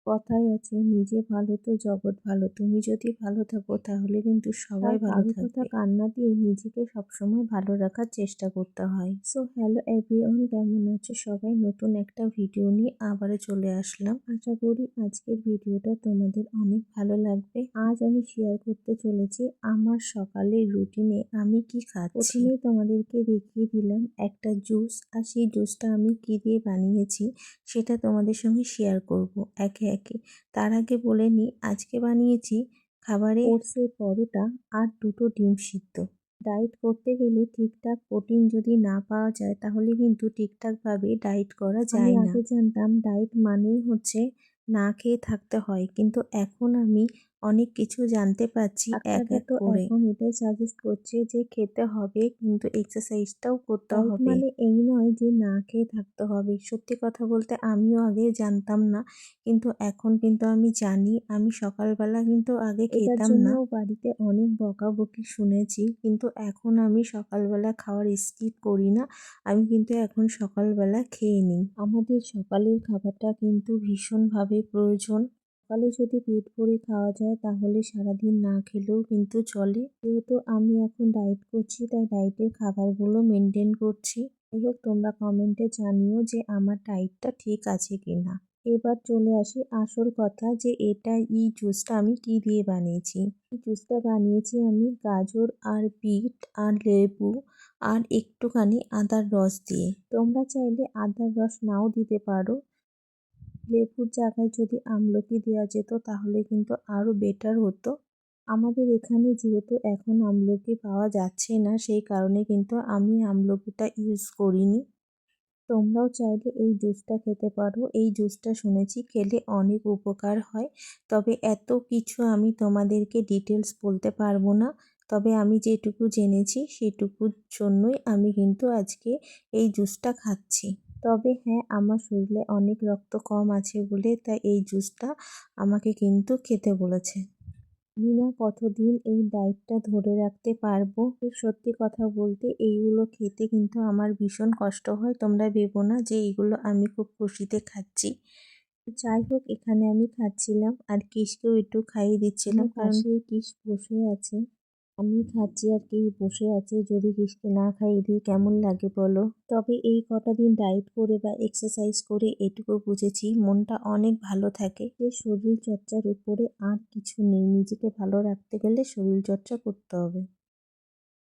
কথায় আছে নিজে ভালো তো জগৎ ভালো। তুমি যদি ভালো থাকো তাহলে কিন্তু সবাই ভালো থাকবে। কথা কান্না দিয়ে নিজেকে সবসময় ভালো রাখার চেষ্টা করতে হয়। সো হ্যালো এভরিওয়ান, কেমন আছো সবাই? নতুন একটা ভিডিও নিয়ে আবারও চলে আসলাম। আশা করি আজকের ভিডিওটা তোমাদের অনেক ভালো লাগবে। আজ আমি শেয়ার করতে চলেছি আমার সকালের রুটিনে আমি কি খাচ্ছি। প্রথমেই তোমাদেরকে দেখিয়ে দিলাম একটা জুস, আর সেই জুসটা আমি কি দিয়ে বানিয়েছি সেটা তোমাদের সঙ্গে শেয়ার করব একে একে। তার আগে বলে নিই, আজকে বানিয়েছি খাবারে ওটসের পরোটা আর 2টো ডিম সিদ্ধ। ডায়েট করতে গেলে ঠিকঠাক প্রোটিন যদি না পাওয়া যায় তাহলে কিন্তু ঠিকঠাকভাবে ডায়েট করা যায় না। আমি আগে জানতাম ডায়েট মানেই হচ্ছে না খেয়ে থাকতে হয়, কিন্তু এখন আমি অনেক কিছু জানতে পারছি এক এক করে। এখন এটাই সাজেস্ট করছে যে খেতে হবে, কিন্তু এক্সারসাইজটাও করতে হবে। মানে এই নয় যে না খেয়ে থাকতে হবে। সত্যি কথা বলতে আমিও আগে জানতাম না, কিন্তু এখন কিন্তু আমি জানি। আমি সকালবেলা কিন্তু আগে খেতাম না, বাড়িতে অনেক বকাবকি শুনেছি, কিন্তু এখন আমি সকালবেলা খাওয়ার স্কিপ করি না। আমি কিন্তু এখন সকালবেলা খেয়ে নিই। আমাদের সকালের খাবারটা কিন্তু ভীষণভাবে প্রয়োজন। সকালে যদি পেট ভরে খাওয়া যায় তাহলে সারাদিন না খেলেও কিন্তু চলে। যেহেতু আমি এখন ডায়েট করছি তাই ডায়েটের খাবারগুলো মেনটেন করছি। যাই হোক, তোমরা কমেন্টে জানিও যে আমার ডায়েটটা ঠিক আছে কিনা। এবার চলে আসি আসল কথা, যে এই জুসটা আমি কি দিয়ে বানিয়েছি। এই জুসটা বানিয়েছি আমি গাজর আর বিট আর লেবু আর একটুখানি আদার রস দিয়ে। তোমরা চাইলে আদার রস নাও দিতে পারো। লেবুর জায়গায় যদি আমলকি দেওয়া যেত তাহলে কিন্তু আরও বেটার হতো। আমাদের এখানে যেহেতু এখন আমলকি পাওয়া যাচ্ছে না, সেই কারণে কিন্তু আমি আমলকিটা ইউজ করিনি। তোমরাও চাইলে এই জুসটা খেতে পারো। এই জুসটা শুনেছি খেলে অনেক উপকার হয়, তবে এত কিছু আমি তোমাদেরকে ডিটেলস বলতে পারবো না। তবে আমি যেটুকু জেনেছি সেটুকুর জন্যই আমি কিন্তু আজকে এই জুসটা খাচ্ছি। তবে হ্যাঁ, আমার শরীরে অনেক রক্ত কম আছে বলে তাই এই জুসটা আমাকে কিন্তু খেতে বলেছে। জানি না কতদিন এই ডায়েটটা ধরে রাখতে পারবো। সত্যি কথা বলতে এইগুলো খেতে কিন্তু আমার ভীষণ কষ্ট হয়। তোমরা ভেবো না যে এইগুলো আমি খুব খুশিতে খাচ্ছি। যাই হোক, এখানে আমি খাচ্ছিলাম আর কিসকেও একটু খাইয়ে দিচ্ছিলাম, কারণ কিস বসে আছে। আমি খাচ্ছি আর কি বসে আছে। যদি কিসকে না খাইয়ে দিই কেমন লাগে বলো? তবে এই কটা দিন ডায়েট করে বা এক্সারসাইজ করে এটুকু বুঝেছি মনটা অনেক ভালো থাকে। যে শরীর চর্চার উপরে আর কিছু নেই। নিজেকে ভালো রাখতে গেলে শরীর চর্চা করতে হবে।